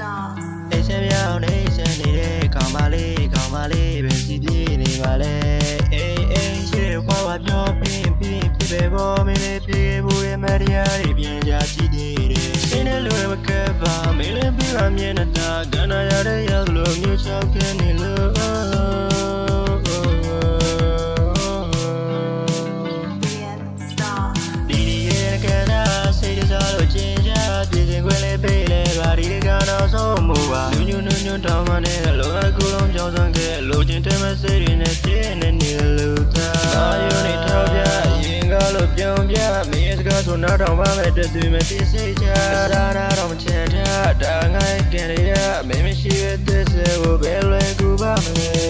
stars. အိမ်ဆက်ပြောင်းနေစနေတဲ့ခေါင်းမလေးပဲစီပြေးနေပါလေအေးရှိတဲ့ဘဝပြောပြင်းဖြစ်ပဲပေါ်မင်းလေးပြေဖို့ရမတရားတွေပြင်ကြကြည့်နေတယ်ရှင်းတဲ့လူတွေမကပ်ပါမင်းလေးပြပါမျက်နှာတာကနာရတဲ့ရောက်လို့မျိုးချောက်ခဲ့နေလို့ Billion stars. ဒီရဲ့ကနာစိတ်စားလို့ကျင်ကြပြင်ခွင့်လေးပေးလေပါဒီကတော့ဆုံးမှုပါညွတောင်းမနဲ့လောကကူလုံးကြောင်းစံခဲ့လိုချင်တဲ့မစိတ်တွေနဲ့ပြည့်နေနေလို့သာအာယုန်နဲ့ထောက်ပြရင်ကားလို့ပြောင်းပြမင်းစကားဆိုနောက်တော့မှပဲတွေ့သူမသိစိတ်ချဒါတော့မချင်တာဒါငါ့ကံရမင်းမရှိတဲ့သစ္စာကိုပဲလွယ်ကူပါမယ်